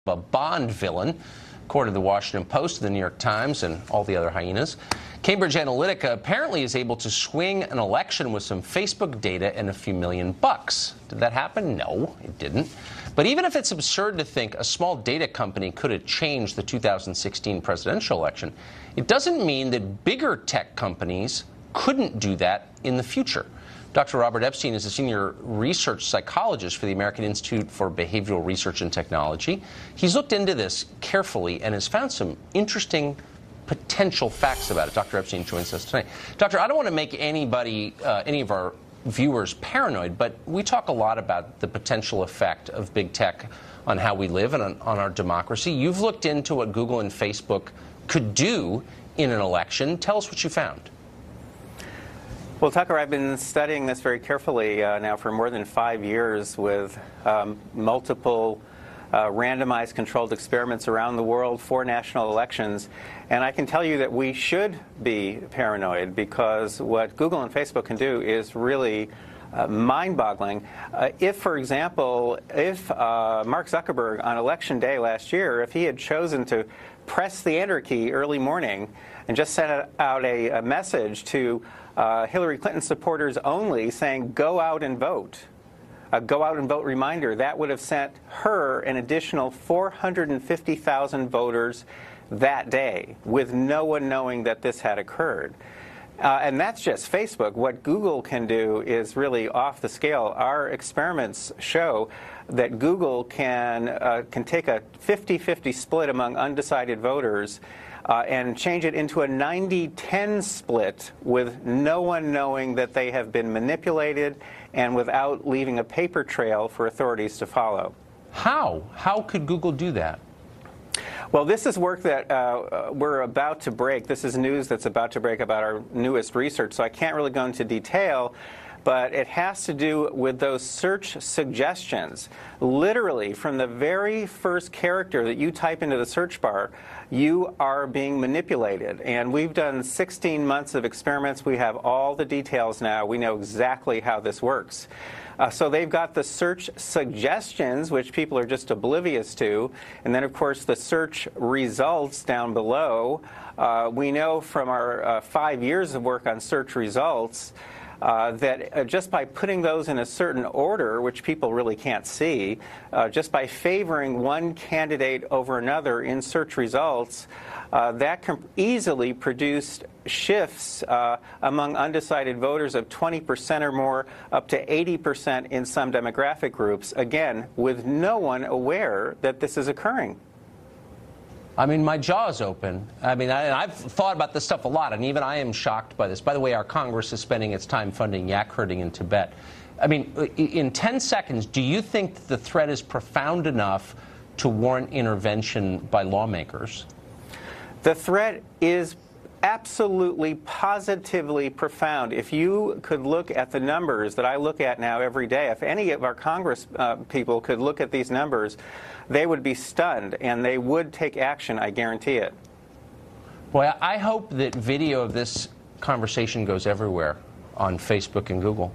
a Bond villain, according to the Washington Post, the New York Times, and all the other hyenas. Cambridge Analytica apparently is able to swing an election with some Facebook data and a few $million. Did that happen? No, it didn't. But even if it's absurd to think a small data company could have changed the 2016 presidential election, it doesn't mean that bigger tech companies couldn't do that in the future. Dr. Robert Epstein is a senior research psychologist for the American Institute for Behavioral Research and Technology. He's looked into this carefully and has found some interesting potential facts about it. Dr. Epstein joins us tonight. Doctor, I don't want to make anybody, any of our viewers paranoid, but we talk a lot about the potential effect of big tech on how we live and on our democracy. You've looked into what Google and Facebook could do in an election. Tell us what you found. Well, Tucker, I've been studying this very carefully now for more than 5 years with multiple randomized controlled experiments around the world for national elections. And I can tell you that we should be paranoid, because what Google and Facebook can do is really mind-boggling. If, for example, if Mark Zuckerberg on Election Day last year, if he had chosen to press the Enter key early morning and just sent out a message to Hillary Clinton supporters only saying, go out and vote, a go out and vote reminder, that would have sent her an additional 450,000 voters that day, with no one knowing that this had occurred. And that's just Facebook. What Google can do is really off the scale. Our experiments show that Google can take a 50-50 split among undecided voters and change it into a 90-10 split with no one knowing that they have been manipulated and without leaving a paper trail for authorities to follow. How? How could Google do that? Well, this is work that we're about to break. This is news that's about to break about our newest research, so I can't really go into detail. But it has to do with those search suggestions. Literally, from the very first character that you type into the search bar, you are being manipulated. And we've done 16 months of experiments. We have all the details now. We know exactly how this works. So they've got the search suggestions, which people are just oblivious to. And then, of course, the search results down below. We know from our 5 years of work on search results that just by putting those in a certain order, which people really can't see, just by favoring one candidate over another in search results, that can easily produce shifts among undecided voters of 20% or more, up to 80% in some demographic groups, again, with no one aware that this is occurring. I mean, my jaw's open. I mean, I've thought about this stuff a lot, and even I am shocked by this. By the way, our Congress is spending its time funding yak herding in Tibet. I mean, in 10 seconds, do you think that the threat is profound enough to warrant intervention by lawmakers? The threat is absolutely, positively profound. If you could look at the numbers that I look at now every day, if any of our Congress people could look at these numbers, they would be stunned, and they would take action, I guarantee it. Boy, I hope that video of this conversation goes everywhere on Facebook and Google.